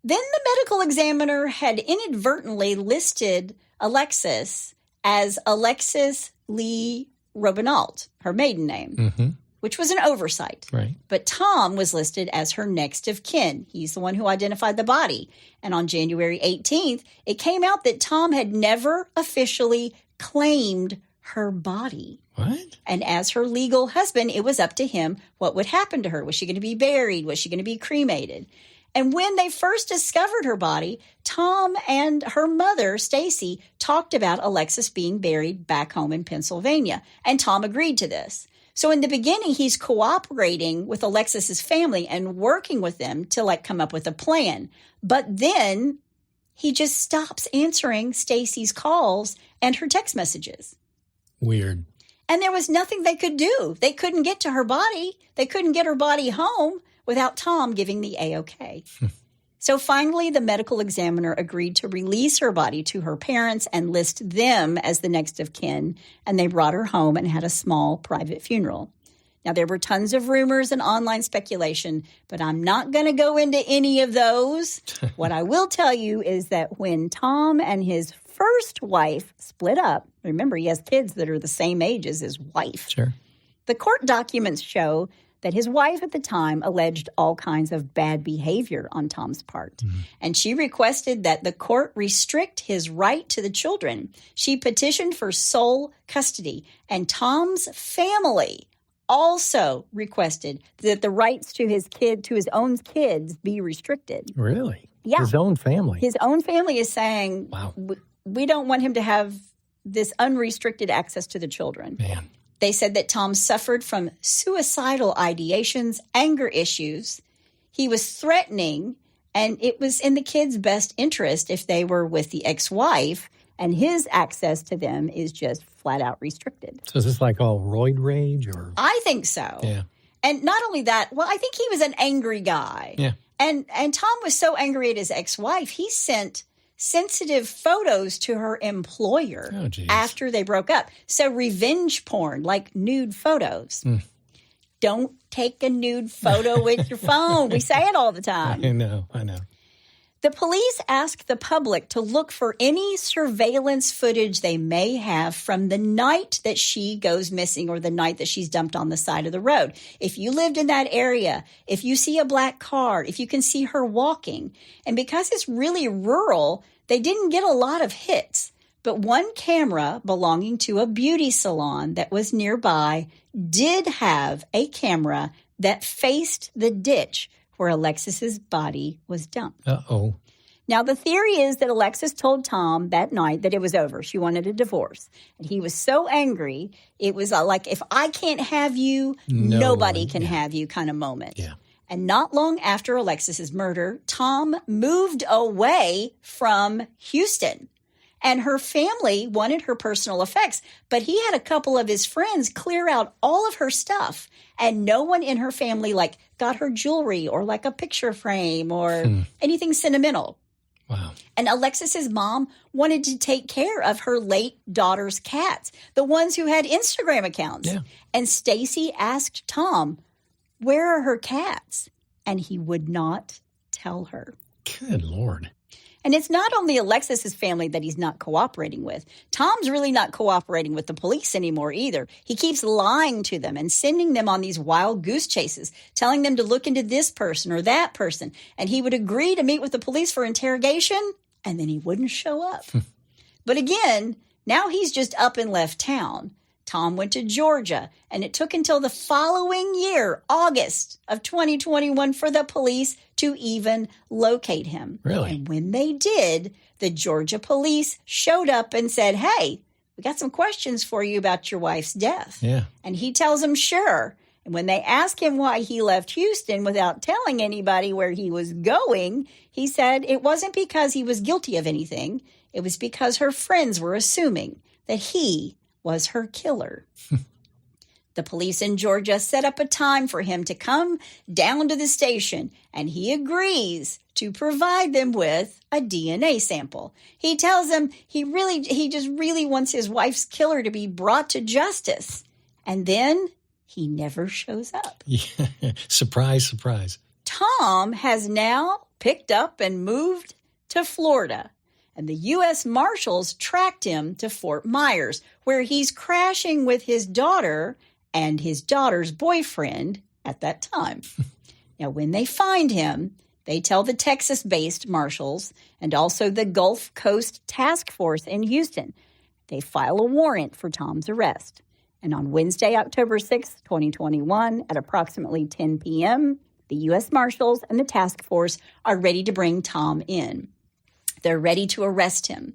the medical examiner had inadvertently listed Alexis as Alexis Leigh Robinault, her maiden name, which was an oversight. Right. But Tom was listed as her next of kin. He's the one who identified the body. And on January 18th, it came out that Tom had never officially claimed her body. What? And as her legal husband, it was up to him what would happen to her. Was she going to be buried? Was she going to be cremated? And when they first discovered her body, Tom and her mother, Stacy, talked about Alexis being buried back home in Pennsylvania. And Tom agreed to this. So in the beginning, he's cooperating with Alexis's family and working with them to come up with a plan. But then he just stops answering Stacy's calls and her text messages. Weird. And there was nothing they could do. They couldn't get to her body. They couldn't get her body home without Tom giving the A-OK. So finally, the medical examiner agreed to release her body to her parents and list them as the next of kin. And they brought her home and had a small private funeral. Now, there were tons of rumors and online speculation, but I'm not going to go into any of those. What I will tell you is that when Tom and his first wife split up, remember, he has kids that are the same age as his wife. Sure. The court documents show that his wife at the time alleged all kinds of bad behavior on Tom's part. Mm-hmm. And she requested that the court restrict his right to the children. She petitioned for sole custody. And Tom's family also requested that the rights to his own kids be restricted. Really? Yeah. His own family? His own family is saying, wow, we don't want him to have this unrestricted access to the children. Man. They said that Tom suffered from suicidal ideations, anger issues. He was threatening, and it was in the kids' best interest if they were with the ex-wife, and his access to them is just flat out restricted. So is this all roid rage? Or? I think so. Yeah. And not only that, I think he was an angry guy. Yeah. And Tom was so angry at his ex-wife, he sent sensitive photos to her employer after they broke up. So revenge porn, like nude photos. Don't take a nude photo with your phone. We say it all the time. I know. The police asked the public to look for any surveillance footage they may have from the night that she goes missing or the night that she's dumped on the side of the road. If you lived in that area, if you see a black car, if you can see her walking. And because it's really rural, they didn't get a lot of hits. But one camera belonging to a beauty salon that was nearby did have a camera that faced the ditch where Alexis's body was dumped. Uh-oh. Now, the theory is that Alexis told Tom that night that it was over. She wanted a divorce. And he was so angry, it was like, if I can't have you, nobody can have you kind of moment. Yeah. And not long after Alexis's murder, Tom moved away from Houston. And her family wanted her personal effects, but he had a couple of his friends clear out all of her stuff. And no one in her family got her jewelry or a picture frame or anything sentimental. Wow. And Alexis's mom wanted to take care of her late daughter's cats, the ones who had Instagram accounts. Yeah. And Stacy asked Tom, where are her cats? And he would not tell her. Good Lord. And it's not only Alexis's family that he's not cooperating with. Tom's really not cooperating with the police anymore either. He keeps lying to them and sending them on these wild goose chases, telling them to look into this person or that person. And he would agree to meet with the police for interrogation, and then he wouldn't show up. But again, now he's just up and left town. Tom went to Georgia, and it took until the following year, August of 2021, for the police to even locate him. Really? And when they did, the Georgia police showed up and said, hey, we got some questions for you about your wife's death. Yeah. And he tells them, sure. And when they asked him why he left Houston without telling anybody where he was going, he said it wasn't because he was guilty of anything. It was because her friends were assuming that he was her killer. The police in Georgia set up a time for him to come down to the station, and he agrees to provide them with a DNA sample. He tells them he just really wants his wife's killer to be brought to justice. And then he never shows up. Yeah. Surprise, surprise. Tom has now picked up and moved to Florida. And the U.S. Marshals tracked him to Fort Myers, where he's crashing with his daughter and his daughter's boyfriend at that time. Now, when they find him, they tell the Texas-based Marshals and also the Gulf Coast Task Force in Houston. They file a warrant for Tom's arrest. And on Wednesday, October 6, 2021, at approximately 10 p.m., the U.S. Marshals and the task force are ready to bring Tom in. They're ready to arrest him.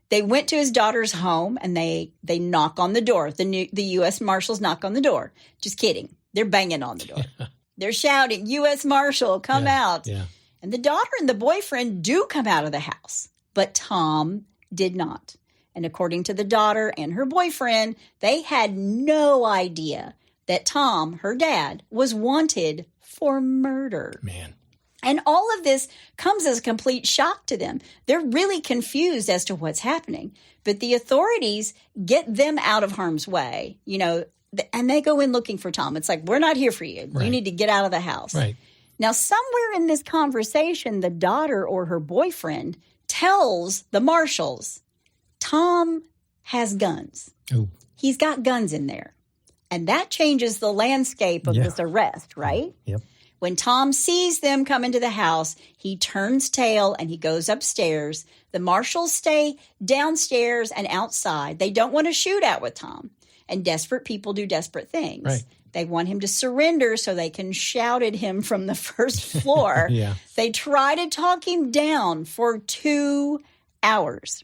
They went to his daughter's home, and they knock on the door. The U.S. Marshals knock on the door. Just kidding. They're banging on the door. They're shouting, U.S. Marshal, come out. Yeah. And the daughter and the boyfriend do come out of the house, but Tom did not. And according to the daughter and her boyfriend, they had no idea that Tom, her dad, was wanted for murder. Man. And all of this comes as a complete shock to them. They're really confused as to what's happening. But the authorities get them out of harm's way, and they go in looking for Tom. It's like, we're not here for you. Right. You need to get out of the house. Right. Now, somewhere in this conversation, the daughter or her boyfriend tells the marshals, Tom has guns. Oh. He's got guns in there. And that changes the landscape of this arrest, right? Yep. When Tom sees them come into the house, he turns tail and he goes upstairs. The marshals stay downstairs and outside. They don't want to shoot out with Tom. And desperate people do desperate things. Right. They want him to surrender so they can shout at him from the first floor. Yeah. They try to talk him down for 2 hours.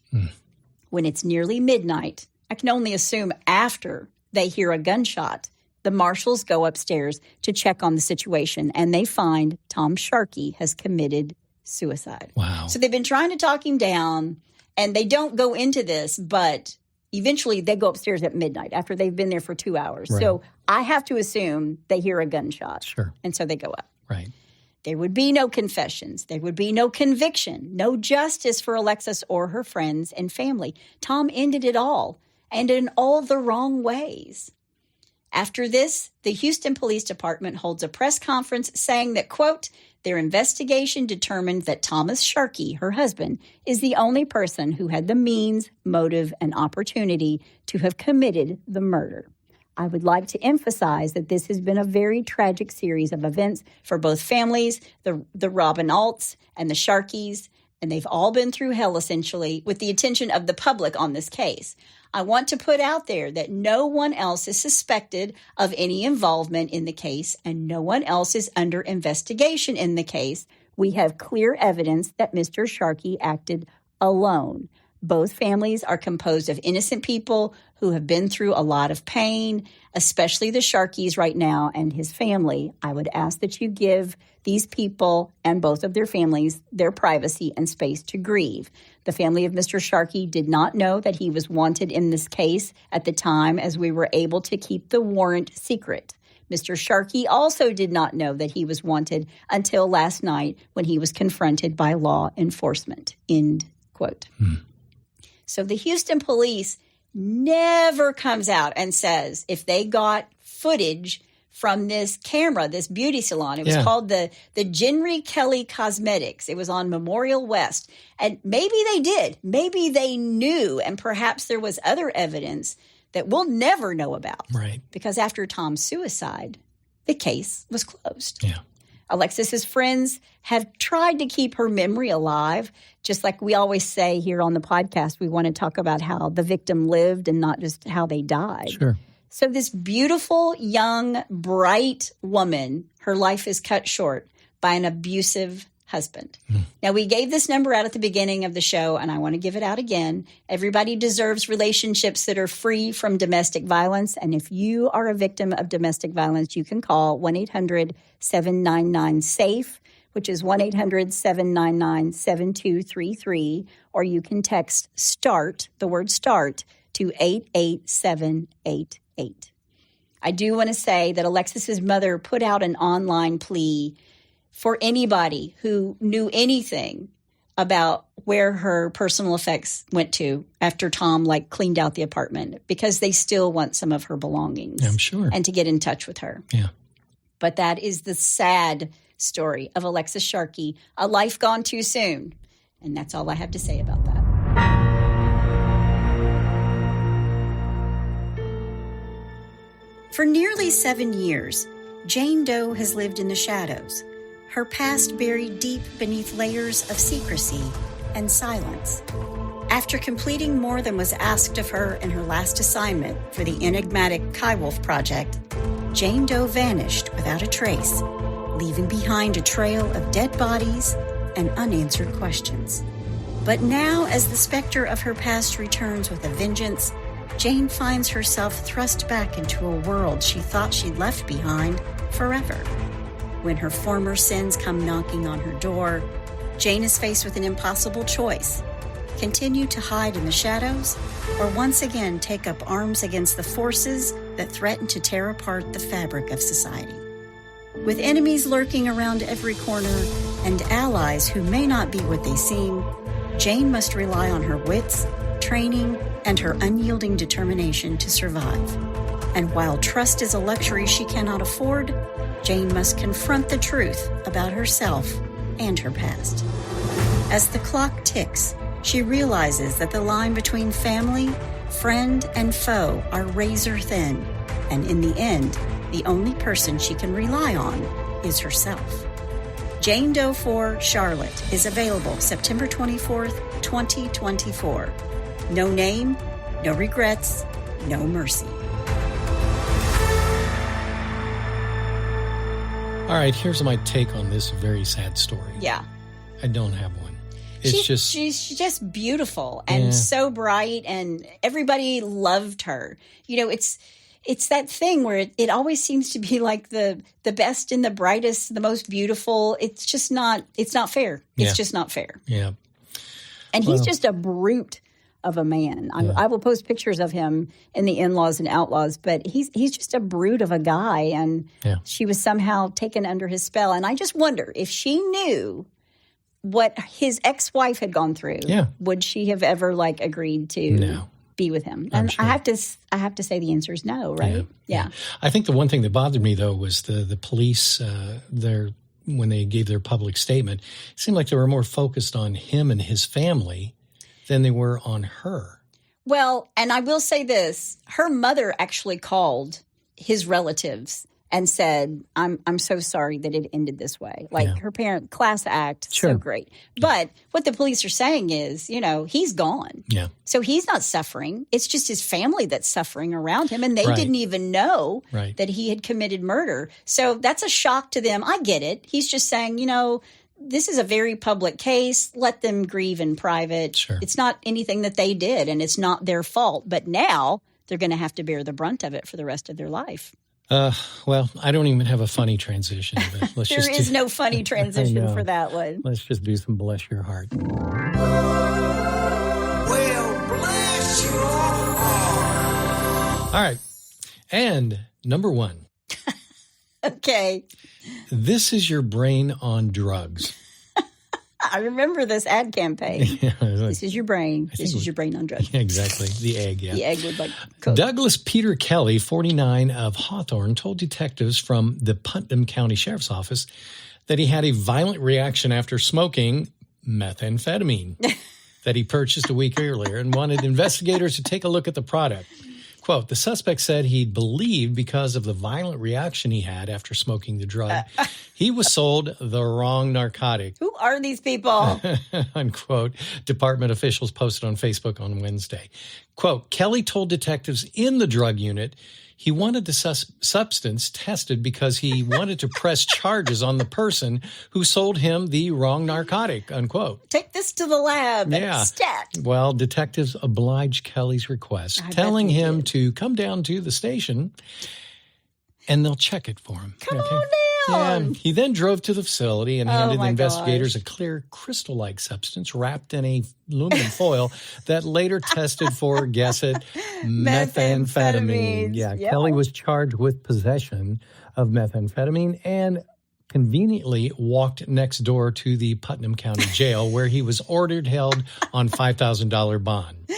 When it's nearly midnight, I can only assume after they hear a gunshot, the marshals go upstairs to check on the situation, and they find Tom Sharkey has committed suicide. Wow. So they've been trying to talk him down, and they don't go into this, but eventually they go upstairs at midnight after they've been there for 2 hours. Right. So I have to assume they hear a gunshot. Sure. And so they go up. Right. There would be no confessions. There would be no conviction, no justice for Alexis or her friends and family. Tom ended it all, and in all the wrong ways. After this, the Houston Police Department holds a press conference saying that, quote, their investigation determined that Thomas Sharkey, her husband, is the only person who had the means, motive, and opportunity to have committed the murder. I would like to emphasize that this has been a very tragic series of events for both families, the Robin Alts and the Sharkeys, and they've all been through hell, essentially, with the attention of the public on this case. I want to put out there that no one else is suspected of any involvement in the case, and no one else is under investigation in the case. We have clear evidence that Mr. Sharkey acted alone. Both families are composed of innocent people who have been through a lot of pain, especially the Sharkeys right now and his family. I would ask that you give these people and both of their families their privacy and space to grieve. The family of Mr. Sharkey did not know that he was wanted in this case at the time, as we were able to keep the warrant secret. Mr. Sharkey also did not know that he was wanted until last night when he was confronted by law enforcement. End quote. So the Houston police never comes out and says if they got footage from this camera, this beauty salon. It was called the Jenry Kelly Cosmetics. It was on Memorial West. And maybe they did. Maybe they knew, and perhaps there was other evidence that we'll never know about. Right. Because after Tom's suicide, the case was closed. Yeah. Alexis's friends have tried to keep her memory alive. Just like we always say here on the podcast, we want to talk about how the victim lived and not just how they died. Sure. So this beautiful, young, bright woman, her life is cut short by an abusive husband. Now, we gave this number out at the beginning of the show, and I want to give it out again. Everybody deserves relationships that are free from domestic violence. And if you are a victim of domestic violence, you can call 1-800-799-SAFE, which is 1-800-799-7233, or you can text START, the word START, to 88788. I do want to say that Alexis's mother put out an online plea for anybody who knew anything about where her personal effects went to after Tom cleaned out the apartment, because they still want some of her belongings. I'm sure. And to get in touch with her. Yeah. But that is the sad story of Alexis Sharkey, a life gone too soon. And that's all I have to say about that. For nearly 7 years, Jane Doe has lived in the shadows, her past buried deep beneath layers of secrecy and silence. After completing more than was asked of her in her last assignment for the enigmatic Kaiwolf project, Jane Doe vanished without a trace, leaving behind a trail of dead bodies and unanswered questions. But now, as the specter of her past returns with a vengeance, Jane finds herself thrust back into a world she thought she'd left behind forever. When her former sins come knocking on her door, Jane is faced with an impossible choice: continue to hide in the shadows, or once again take up arms against the forces that threaten to tear apart the fabric of society. With enemies lurking around every corner and allies who may not be what they seem, Jane must rely on her wits, training, and her unyielding determination to survive. And while trust is a luxury she cannot afford, Jane must confront the truth about herself and her past. As the clock ticks, she realizes that the line between family, friend, and foe are razor thin, and in the end, the only person she can rely on is herself. Jane Doe 4 Charlotte is available September 24th, 2024. No name, no regrets, no mercy. All right, here's my take on this very sad story. Yeah. I don't have one. She's just beautiful and so bright, and everybody loved her. You know, it's that thing where it always seems to be like the best and the brightest, the most beautiful. It's just not, it's not fair. It's just not fair. Yeah. And he's just a brute of a man. I will post pictures of him in the In-Laws and Outlaws, but he's just a brute of a guy, and she was somehow taken under his spell. And I just wonder if she knew what his ex-wife had gone through, would she have ever agreed to be with him? And sure. I have to say the answer is no, right? Yeah. I think the one thing that bothered me though was the police when they gave their public statement, it seemed like they were more focused on him and his family than they were on her. Well, and I will say this, her mother actually called his relatives and said, I'm so sorry that it ended this way. Her parent, class act, so great. But what the police are saying is, he's gone. Yeah. So he's not suffering. It's just his family that's suffering around him. And they didn't even know that he had committed murder. So that's a shock to them. I get it. He's just saying, this is a very public case. Let them grieve in private. Sure. It's not anything that they did, and it's not their fault. But now they're going to have to bear the brunt of it for the rest of their life. Well, I don't even have a funny transition. But let's there is no funny transition for that one. Let's just do some bless your heart. Well, bless your heart. All right. And number one. Okay. This is your brain on drugs. I remember this ad campaign. This is your brain. This is your brain on drugs. Exactly. The egg, The egg would cook. Douglas Peter Kelly, 49, of Hawthorne, told detectives from the Putnam County Sheriff's Office that he had a violent reaction after smoking methamphetamine that he purchased a week earlier and wanted investigators to take a look at the product. Quote, the suspect said he believed because of the violent reaction he had after smoking the drug, he was sold the wrong narcotic. Who are these people? Unquote. Department officials posted on Facebook on Wednesday. Quote, Kelly told detectives in the drug unit he wanted the substance tested because he wanted to press charges on the person who sold him the wrong narcotic, unquote. Take this to the lab. Stat. Well, detectives obliged Kelly's request, telling him to come down to the station and they'll check it for him. Come on down. Yeah. He then drove to the facility and handed the investigators a clear crystal-like substance wrapped in a aluminum foil that later tested for, guess it, methamphetamine. Yeah, Kelly was charged with possession of methamphetamine and conveniently walked next door to the Putnam County Jail where he was ordered held on $5,000 bond.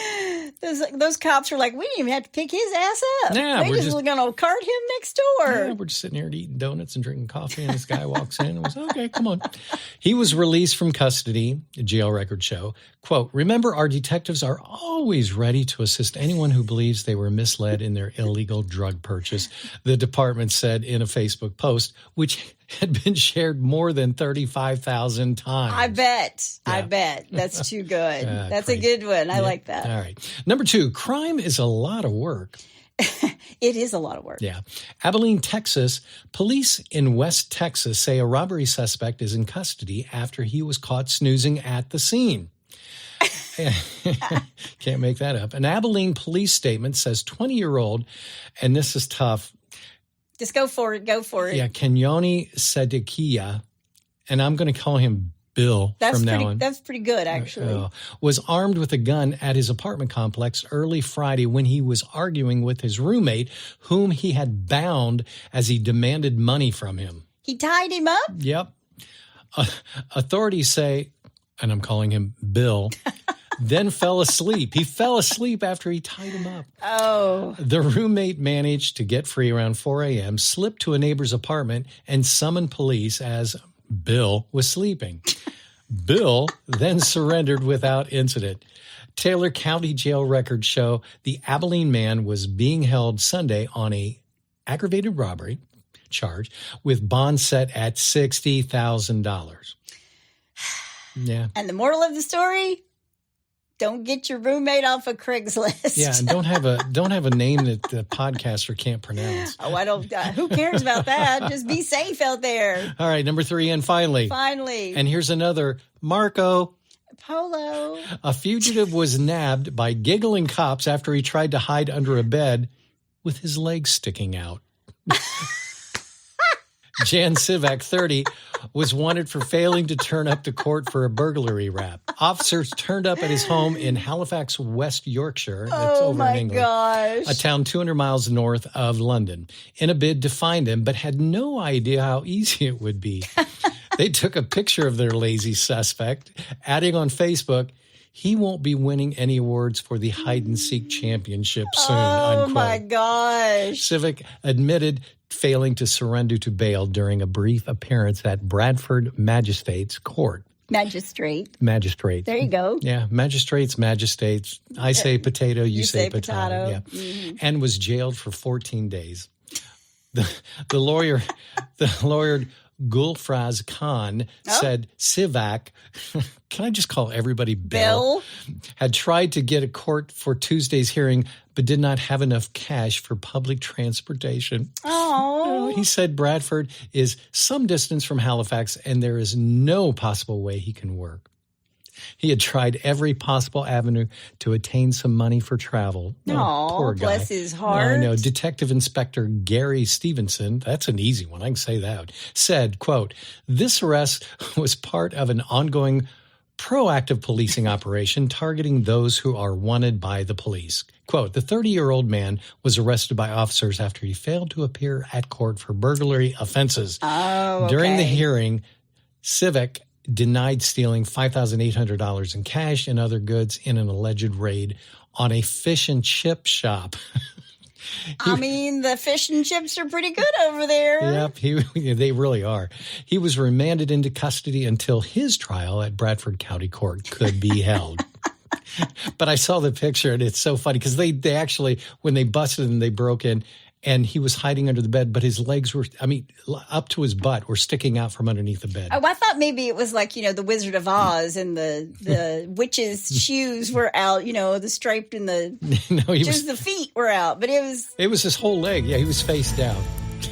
Those cops are like, we didn't even have to pick his ass up. Yeah, we're just going to cart him next door. Yeah, we're just sitting here eating donuts and drinking coffee, and this guy walks in and was, okay, come on. He was released from custody, the jail records show. Quote, remember, our detectives are always ready to assist anyone who believes they were misled in their illegal drug purchase, the department said in a Facebook post, which had been shared more than 35,000 times. I bet. That's too good. That's crazy. a good one. I like that. All right. Number 2, crime is a lot of work. It is a lot of work. Yeah. Abilene, Texas. Police in West Texas say a robbery suspect is in custody after he was caught snoozing at the scene. Can't make that up. An Abilene police statement says 20-year-old, and this is tough. Just go for it. Yeah, Kenyoni Sedekia, and I'm going to call him Bill from now on. That's pretty good, actually. Was armed with a gun at his apartment complex early Friday when he was arguing with his roommate, whom he had bound as he demanded money from him. He tied him up? Yep. Authorities say, and I'm calling him Bill, then fell asleep. He fell asleep after he tied him up. Oh. The roommate managed to get free around 4 a.m., slipped to a neighbor's apartment, and summoned police as Bill was sleeping. Bill then surrendered without incident. Taylor County Jail records show the Abilene man was being held Sunday on a aggravated robbery charge with bond set at $60,000. Yeah. And the moral of the story? Don't get your roommate off of Craigslist. Yeah, and don't have a name that the podcaster can't pronounce. Oh, I don't. Who cares about that? Just be safe out there. All right, number 3, and finally. And here's another. Marco. Polo. A fugitive was nabbed by giggling cops after he tried to hide under a bed with his legs sticking out. Jan Sivak, 30, was wanted for failing to turn up to court for a burglary rap. Officers turned up at his home in Halifax, West Yorkshire. That's over in England. Gosh. A town 200 miles north of London, in a bid to find him, but had no idea how easy it would be. They took a picture of their lazy suspect, adding on Facebook, "He won't be winning any awards for the hide-and-seek championship soon," unquote. Oh, my gosh. Civic admitted failing to surrender to bail during a brief appearance at Bradford Magistrates Court. Magistrate. There you go. Yeah, magistrates. I say potato, you say potato. Yeah. Mm-hmm. And was jailed for 14 days. The lawyer Gulfraz Khan said Sivak, can I just call everybody Bill? Had tried to get a court for Tuesday's hearing, but did not have enough cash for public transportation. Oh. He said Bradford is some distance from Halifax, and there is no possible way he can work. He had tried every possible avenue to attain some money for travel. Poor guy. Bless his heart. I know. Detective Inspector Gary Stevenson, that's an easy one, I can say that, said, quote, "This arrest was part of an ongoing proactive policing operation targeting those who are wanted by the police." Quote, "The 30-year-old man was arrested by officers after he failed to appear at court for burglary offenses." Oh, okay. During the hearing, Civic denied stealing $5,800 in cash and other goods in an alleged raid on a fish and chip shop. The fish and chips are pretty good over there. Yep, they really are. He was remanded into custody until his trial at Bradford County Court could be held. But I saw the picture, and it's so funny because they actually, when they busted him, they broke in, and he was hiding under the bed, but his legs were, up to his butt were sticking out from underneath the bed. Oh, I thought maybe it was like, the Wizard of Oz and the witch's shoes were out, the striped and the, the feet were out, but it was his whole leg. Yeah, he was face down.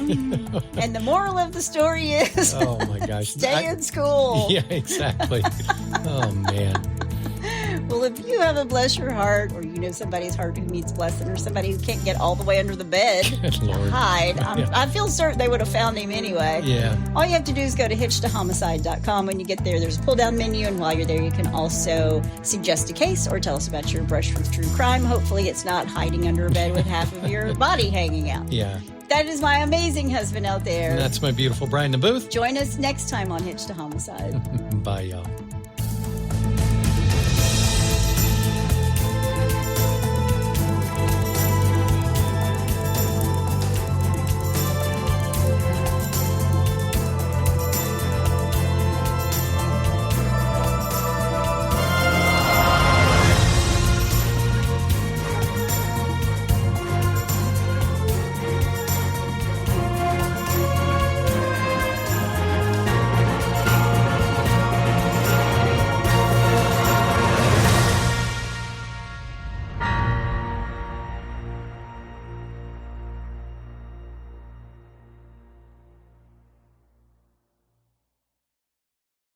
And the moral of the story is, oh my gosh, stay in school. Yeah, exactly. Oh man. Well, if you have a bless your heart, or somebody's heart who needs blessing, or somebody who can't get all the way under the bed to hide, I feel certain they would have found him anyway. Yeah. All you have to do is go to hitchedtohomicide.com. When you get there's a pull-down menu, and while you're there, you can also suggest a case or tell us about your brush with true crime. Hopefully it's not hiding under a bed with half of your body hanging out. Yeah. That is my amazing husband out there. And that's my beautiful Brian in the booth. Join us next time on Hitched to Homicide. Bye, y'all.